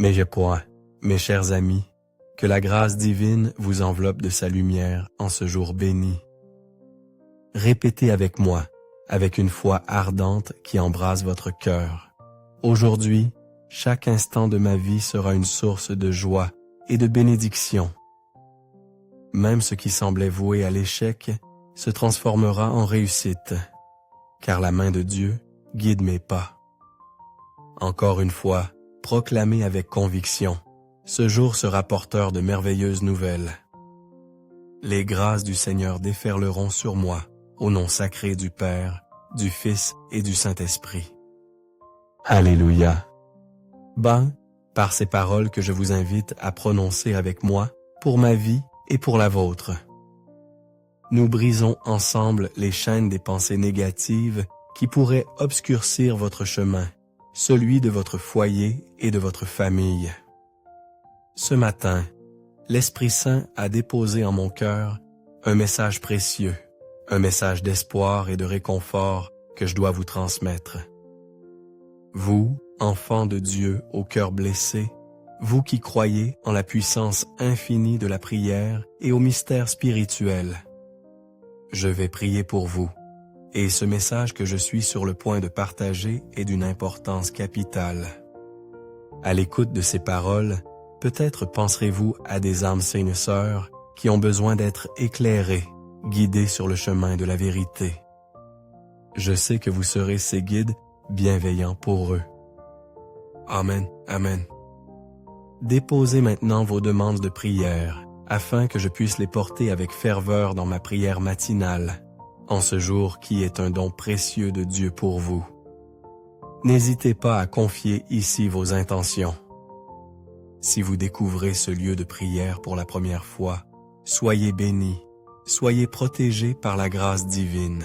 Mais je crois, mes chers amis, que la grâce divine vous enveloppe de sa lumière en ce jour béni. Répétez avec moi, avec une foi ardente qui embrase votre cœur. Aujourd'hui, chaque instant de ma vie sera une source de joie et de bénédiction. Même ce qui semblait voué à l'échec se transformera en réussite, car la main de Dieu guide mes pas. Encore une fois, proclamez avec conviction, ce jour sera porteur de merveilleuses nouvelles. Les grâces du Seigneur déferleront sur moi, au nom sacré du Père, du Fils et du Saint-Esprit. Alléluia. Par ces paroles que je vous invite à prononcer avec moi, pour ma vie et pour la vôtre. Nous brisons ensemble les chaînes des pensées négatives qui pourraient obscurcir votre chemin, celui de votre foyer et de votre famille. Ce matin, l'Esprit Saint a déposé en mon cœur un message précieux, un message d'espoir et de réconfort que je dois vous transmettre. Vous, enfants de Dieu au cœur blessé, vous qui croyez en la puissance infinie de la prière et au mystère spirituel, je vais prier pour vous, et ce message que je suis sur le point de partager est d'une importance capitale. À l'écoute de ces paroles, peut-être penserez-vous à des âmes saines sœurs qui ont besoin d'être éclairées, guidées sur le chemin de la vérité. Je sais que vous serez ces guides bienveillants pour eux. Amen, amen. Déposez maintenant vos demandes de prière, afin que je puisse les porter avec ferveur dans ma prière matinale, en ce jour qui est un don précieux de Dieu pour vous. N'hésitez pas à confier ici vos intentions. Si vous découvrez ce lieu de prière pour la première fois, soyez bénis, soyez protégés par la grâce divine.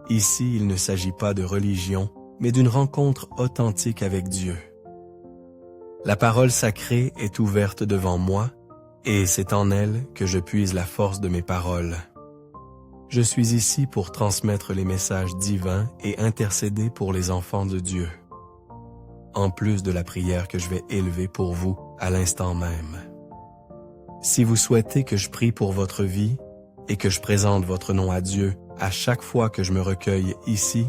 Ici, il ne s'agit pas de religion, mais d'une rencontre authentique avec Dieu. La parole sacrée est ouverte devant moi, et c'est en elle que je puise la force de mes paroles. Je suis ici pour transmettre les messages divins et intercéder pour les enfants de Dieu, en plus de la prière que je vais élever pour vous à l'instant même. Si vous souhaitez que je prie pour votre vie et que je présente votre nom à Dieu à chaque fois que je me recueille ici,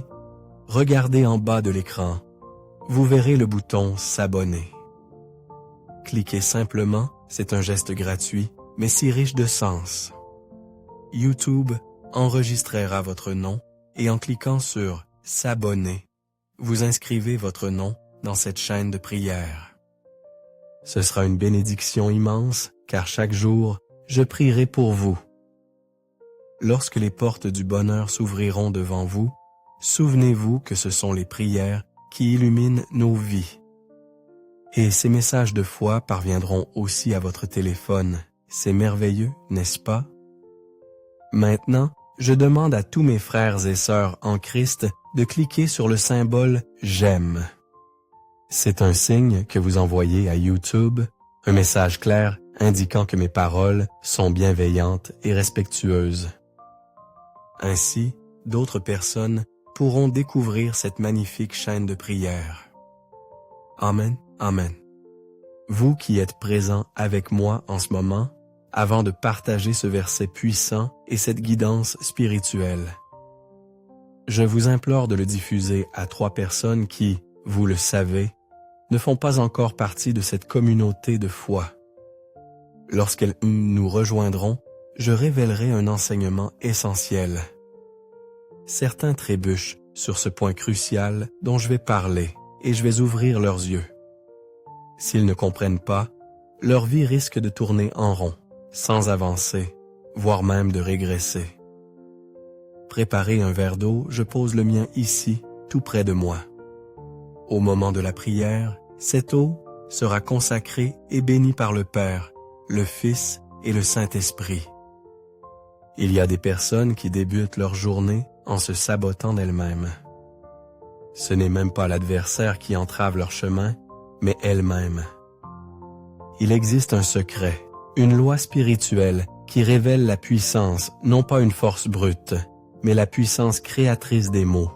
regardez en bas de l'écran. Vous verrez le bouton « S'abonner ». Cliquez simplement, c'est un geste gratuit, mais si riche de sens. YouTube enregistrera votre nom et en cliquant sur « S'abonner », vous inscrivez votre nom dans cette chaîne de prière. Ce sera une bénédiction immense, car chaque jour, je prierai pour vous. Lorsque les portes du bonheur s'ouvriront devant vous, souvenez-vous que ce sont les prières qui illuminent nos vies. Et ces messages de foi parviendront aussi à votre téléphone. C'est merveilleux, n'est-ce pas? Maintenant, je demande à tous mes frères et sœurs en Christ de cliquer sur le symbole « J'aime ». C'est un signe que vous envoyez à YouTube, un message clair indiquant que mes paroles sont bienveillantes et respectueuses. Ainsi, d'autres personnes pourront découvrir cette magnifique chaîne de prière. Amen, amen. Vous qui êtes présents avec moi en ce moment, avant de partager ce verset puissant et cette guidance spirituelle, je vous implore de le diffuser à 3 personnes qui, vous le savez, ne font pas encore partie de cette communauté de foi. Lorsqu'elles nous rejoindront, je révélerai un enseignement essentiel. Certains trébuchent sur ce point crucial dont je vais parler et je vais ouvrir leurs yeux. S'ils ne comprennent pas, leur vie risque de tourner en rond, sans avancer, voire même de régresser. Préparez un verre d'eau, je pose le mien ici, tout près de moi. Au moment de la prière, cette eau sera consacrée et bénie par le Père, le Fils et le Saint-Esprit. Il y a des personnes qui débutent leur journée en se sabotant d'elles-mêmes. Ce n'est même pas l'adversaire qui entrave leur chemin, mais elles-mêmes. Il existe un secret, une loi spirituelle qui révèle la puissance, non pas une force brute, mais la puissance créatrice des mots.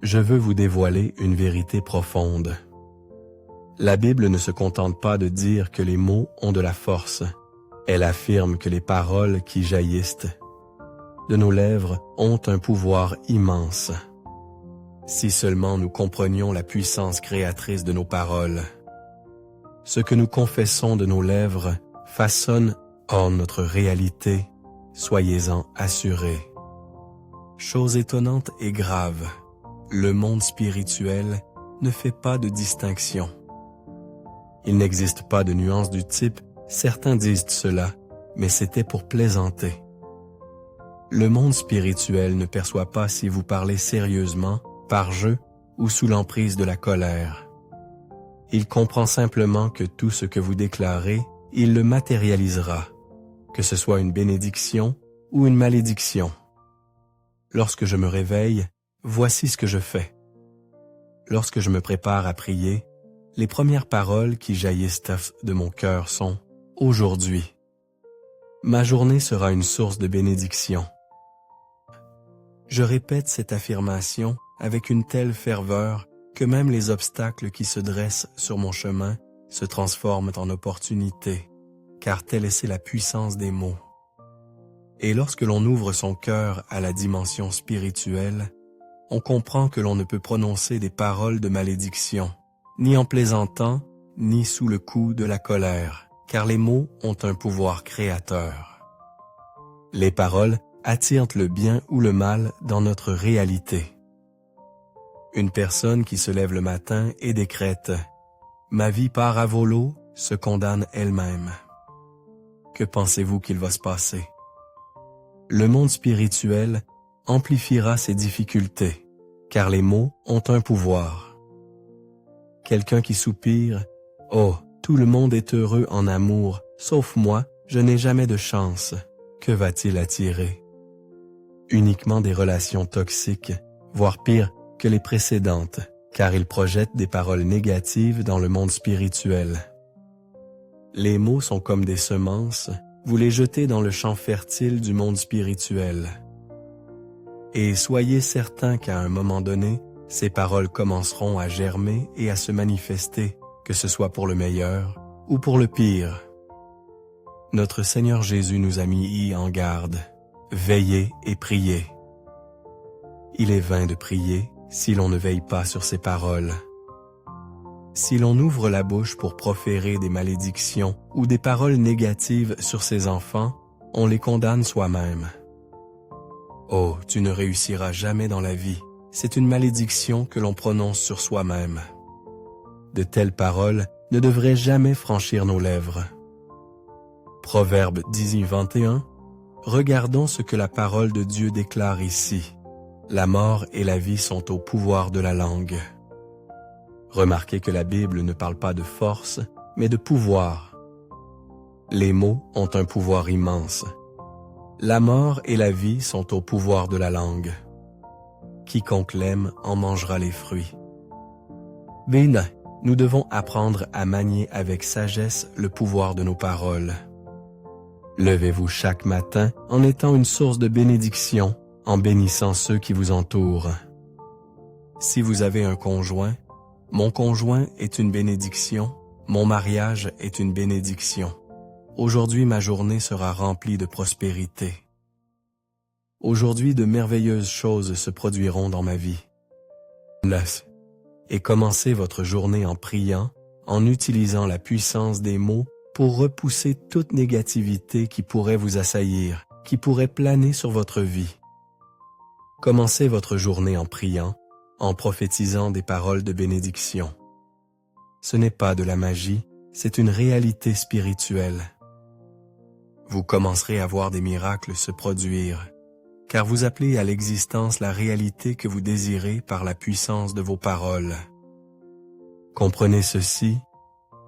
Je veux vous dévoiler une vérité profonde. La Bible ne se contente pas de dire que les mots ont de la force. Elle affirme que les paroles qui jaillissent de nos lèvres ont un pouvoir immense. Si seulement nous comprenions la puissance créatrice de nos paroles. Ce que nous confessons de nos lèvres façonne notre réalité, soyez-en assurés. Chose étonnante et grave, le monde spirituel ne fait pas de distinction. Il n'existe pas de nuance du type « certains disent cela, mais c'était pour plaisanter ». Le monde spirituel ne perçoit pas si vous parlez sérieusement, par jeu ou sous l'emprise de la colère. Il comprend simplement que tout ce que vous déclarez, il le matérialisera, que ce soit une bénédiction ou une malédiction. Lorsque je me réveille, voici ce que je fais. Lorsque je me prépare à prier, les premières paroles qui jaillissent de mon cœur sont « Aujourd'hui ». Ma journée sera une source de bénédiction. Je répète cette affirmation avec une telle ferveur que même les obstacles qui se dressent sur mon chemin se transforment en opportunités, car telle est la puissance des mots. Et lorsque l'on ouvre son cœur à la dimension spirituelle, on comprend que l'on ne peut prononcer des paroles de malédiction, ni en plaisantant, ni sous le coup de la colère, car les mots ont un pouvoir créateur. Les paroles attirent le bien ou le mal dans notre réalité. Une personne qui se lève le matin et décrète « Ma vie part à volo » se condamne elle-même. Que pensez-vous qu'il va se passer? Le monde spirituel amplifiera ses difficultés, car les mots ont un pouvoir. Quelqu'un qui soupire « Oh, tout le monde est heureux en amour, sauf moi, je n'ai jamais de chance. » Que va-t-il attirer? Uniquement des relations toxiques, voire pire que les précédentes, car il projette des paroles négatives dans le monde spirituel. Les mots sont comme des semences, vous les jetez dans le champ fertile du monde spirituel. Et soyez certains qu'à un moment donné, ces paroles commenceront à germer et à se manifester, que ce soit pour le meilleur ou pour le pire. Notre Seigneur Jésus nous a mis en garde. Veillez et priez. Il est vain de prier si l'on ne veille pas sur ses paroles. Si l'on ouvre la bouche pour proférer des malédictions ou des paroles négatives sur ses enfants, on les condamne soi-même. Oh, tu ne réussiras jamais dans la vie. C'est une malédiction que l'on prononce sur soi-même. De telles paroles ne devraient jamais franchir nos lèvres. Proverbe 18:21. Regardons ce que la parole de Dieu déclare ici. La mort et la vie sont au pouvoir de la langue. Remarquez que la Bible ne parle pas de force, mais de pouvoir. Les mots ont un pouvoir immense. La mort et la vie sont au pouvoir de la langue. Quiconque l'aime en mangera les fruits. Bien, nous devons apprendre à manier avec sagesse le pouvoir de nos paroles. Levez-vous chaque matin en étant une source de bénédiction, en bénissant ceux qui vous entourent. Si vous avez un conjoint, mon conjoint est une bénédiction, mon mariage est une bénédiction. Aujourd'hui, ma journée sera remplie de prospérité. Aujourd'hui, de merveilleuses choses se produiront dans ma vie. Et commencez votre journée en priant, en utilisant la puissance des mots pour repousser toute négativité qui pourrait vous assaillir, qui pourrait planer sur votre vie. Commencez votre journée en priant, en prophétisant des paroles de bénédiction. Ce n'est pas de la magie, c'est une réalité spirituelle. Vous commencerez à voir des miracles se produire, car vous appelez à l'existence la réalité que vous désirez par la puissance de vos paroles. Comprenez ceci.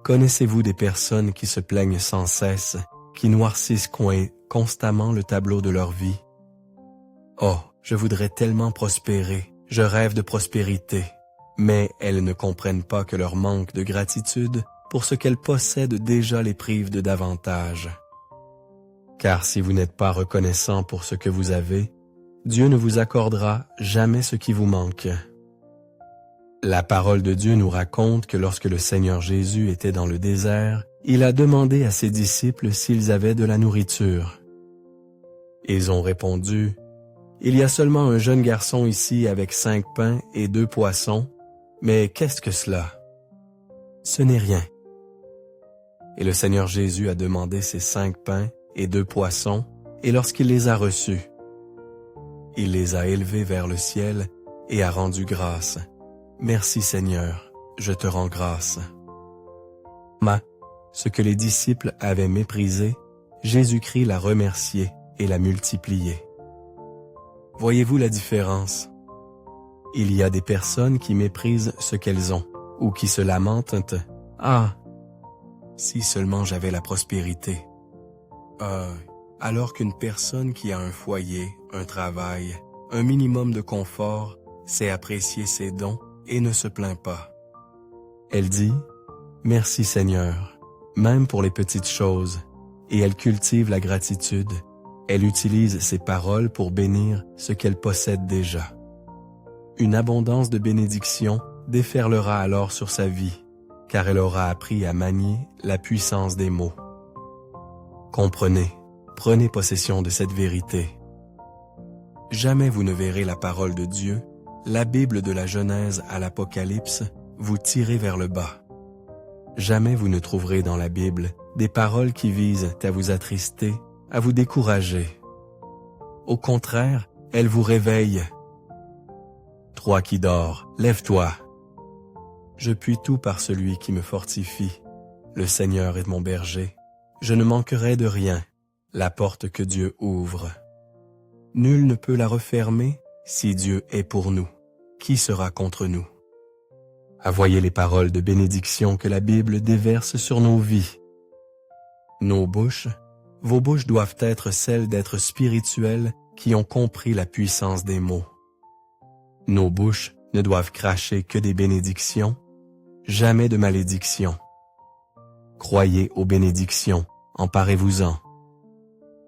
Connaissez-vous des personnes qui se plaignent sans cesse, qui noircissent constamment le tableau de leur vie? Oh, je voudrais tellement prospérer, je rêve de prospérité, mais elles ne comprennent pas que leur manque de gratitude pour ce qu'elles possèdent déjà les prive de davantage. Car si vous n'êtes pas reconnaissant pour ce que vous avez, Dieu ne vous accordera jamais ce qui vous manque. La parole de Dieu nous raconte que lorsque le Seigneur Jésus était dans le désert, il a demandé à ses disciples s'ils avaient de la nourriture. Ils ont répondu, « Il y a seulement un jeune garçon ici avec 5 pains et 2 poissons, mais qu'est-ce que cela? Ce n'est rien. » Et le Seigneur Jésus a demandé ces 5 pains et 2 poissons, et lorsqu'il les a reçus, il les a élevés vers le ciel et a rendu grâce. « Merci Seigneur, je te rends grâce. » Ce que les disciples avaient méprisé, Jésus-Christ l'a remercié et l'a multiplié. Voyez-vous la différence? Il y a des personnes qui méprisent ce qu'elles ont, ou qui se lamentent « Ah, si seulement j'avais la prospérité. » Alors qu'une personne qui a un foyer, un travail, un minimum de confort, sait apprécier ses dons et ne se plaint pas. Elle dit « Merci Seigneur », même pour les petites choses, et elle cultive la gratitude. Elle utilise ses paroles pour bénir ce qu'elle possède déjà. Une abondance de bénédictions déferlera alors sur sa vie, car elle aura appris à manier la puissance des mots. Comprenez, prenez possession de cette vérité. Jamais vous ne verrez la parole de Dieu, la Bible de la Genèse à l'Apocalypse, vous tirer vers le bas. Jamais vous ne trouverez dans la Bible des paroles qui visent à vous attrister, à vous décourager. Au contraire, elles vous réveillent. Toi qui dors, lève-toi. Je puis tout par celui qui me fortifie. Le Seigneur est mon berger. Je ne manquerai de rien, la porte que Dieu ouvre. Nul ne peut la refermer si Dieu est pour nous. Qui sera contre nous? Voyez les paroles de bénédiction que la Bible déverse sur nos vies. Nos bouches, vos bouches doivent être celles d'êtres spirituels qui ont compris la puissance des mots. Nos bouches ne doivent cracher que des bénédictions, jamais de malédictions. Croyez aux bénédictions, emparez-vous-en.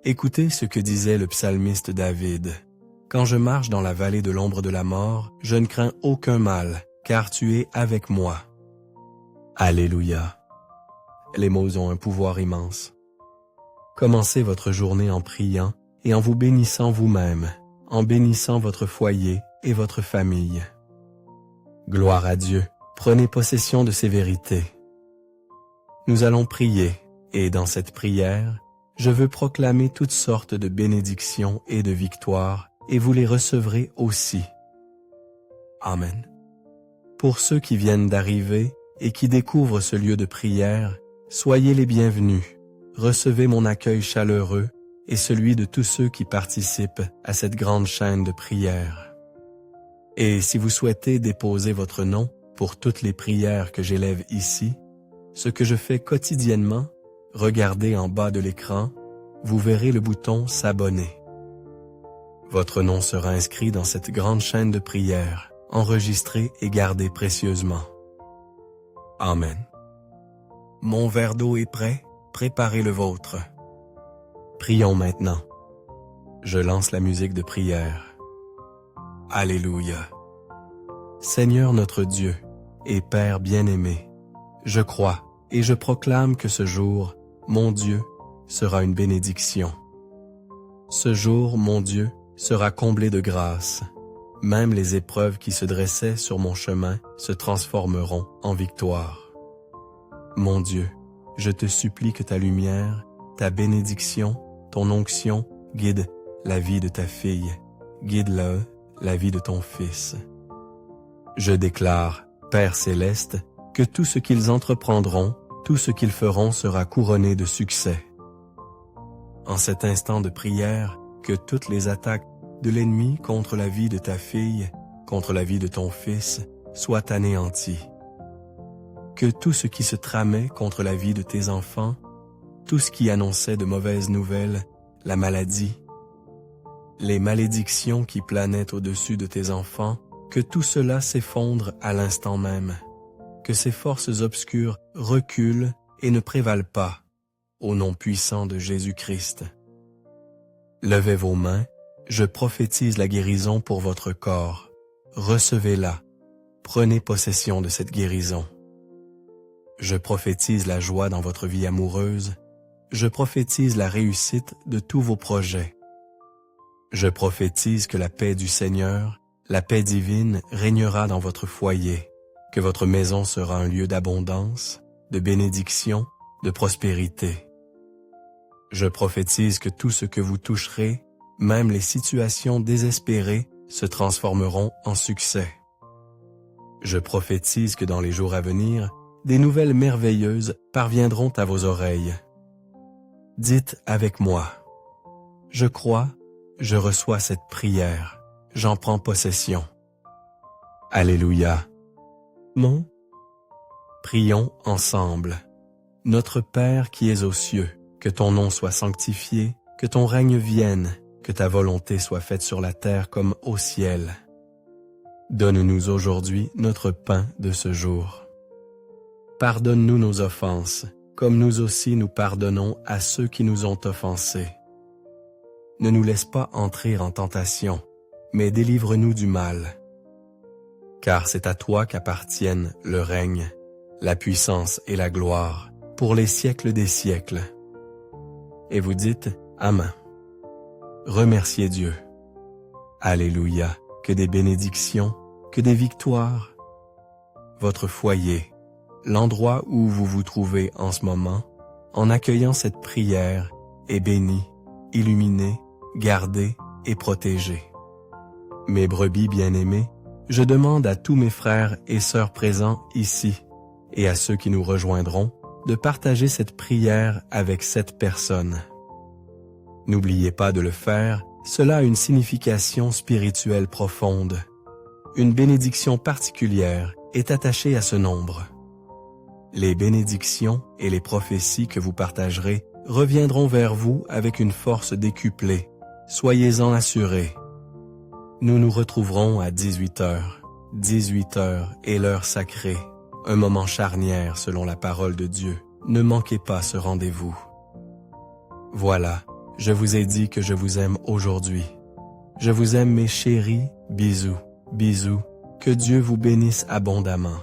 Écoutez ce que disait le psalmiste David. « Quand je marche dans la vallée de l'ombre de la mort, je ne crains aucun mal, car tu es avec moi. » Alléluia. Les mots ont un pouvoir immense. Commencez votre journée en priant et en vous bénissant vous-même, en bénissant votre foyer et votre famille. Gloire à Dieu, prenez possession de ces vérités. Nous allons prier, et dans cette prière, je veux proclamer toutes sortes de bénédictions et de victoires, et vous les recevrez aussi. Amen. Pour ceux qui viennent d'arriver et qui découvrent ce lieu de prière, soyez les bienvenus. Recevez mon accueil chaleureux et celui de tous ceux qui participent à cette grande chaîne de prière. Et si vous souhaitez déposer votre nom pour toutes les prières que j'élève ici, ce que je fais quotidiennement, regardez en bas de l'écran, vous verrez le bouton « S'abonner ». Votre nom sera inscrit dans cette grande chaîne de prière, enregistré et gardé précieusement. Amen. Mon verre d'eau est prêt, préparez le vôtre. Prions maintenant. Je lance la musique de prière. Alléluia. Seigneur notre Dieu et Père bien-aimé, je crois et je proclame que ce jour, mon Dieu, sera une bénédiction. Ce jour, mon Dieu, sera comblé de grâce. Même les épreuves qui se dressaient sur mon chemin se transformeront en victoire. Mon Dieu, je te supplie que ta lumière, ta bénédiction, ton onction guide la vie de ta fille, guide la vie de ton fils. Je déclare, Père céleste, que tout ce qu'ils entreprendront, tout ce qu'ils feront sera couronné de succès. En cet instant de prière, que toutes les attaques de l'ennemi contre la vie de ta fille, contre la vie de ton fils, soient anéanties. Que tout ce qui se tramait contre la vie de tes enfants, tout ce qui annonçait de mauvaises nouvelles, la maladie, les malédictions qui planaient au-dessus de tes enfants, que tout cela s'effondre à l'instant même, que ces forces obscures reculent et ne prévalent pas, au nom puissant de Jésus-Christ. Levez vos mains, je prophétise la guérison pour votre corps. Recevez-la. prenez possession de cette guérison. Je prophétise la joie dans votre vie amoureuse. Je prophétise la réussite de tous vos projets. Je prophétise que la paix du Seigneur, la paix divine, régnera dans votre foyer, que votre maison sera un lieu d'abondance, de bénédiction, de prospérité. Je prophétise que tout ce que vous toucherez, même les situations désespérées, se transformeront en succès. Je prophétise que dans les jours à venir, des nouvelles merveilleuses parviendront à vos oreilles. Dites avec moi, « Je crois, je reçois cette prière, j'en prends possession. » Alléluia. Mon. Prions ensemble. Notre Père qui es aux cieux, que ton nom soit sanctifié, que ton règne vienne, que ta volonté soit faite sur la terre comme au ciel. Donne-nous aujourd'hui notre pain de ce jour. Pardonne-nous nos offenses, comme nous aussi nous pardonnons à ceux qui nous ont offensés. Ne nous laisse pas entrer en tentation, mais délivre-nous du mal. Car c'est à toi qu'appartiennent le règne, la puissance et la gloire, pour les siècles des siècles. Et vous dites Amen. Remerciez Dieu. Alléluia, que des bénédictions, que des victoires. Votre foyer, l'endroit où vous vous trouvez en ce moment, en accueillant cette prière, est béni, illuminé, gardé et protégé. Mes brebis bien-aimés, je demande à tous mes frères et sœurs présents ici et à ceux qui nous rejoindront de partager cette prière avec cette personne. N'oubliez pas de le faire, cela a une signification spirituelle profonde. Une bénédiction particulière est attachée à ce nombre. Les bénédictions et les prophéties que vous partagerez reviendront vers vous avec une force décuplée. Soyez-en assurés. Nous nous retrouverons à 18h. 18h est l'heure sacrée, un moment charnière selon la parole de Dieu. Ne manquez pas ce rendez-vous. Voilà, je vous ai dit que je vous aime aujourd'hui. Je vous aime mes chéris, bisous, bisous. Que Dieu vous bénisse abondamment.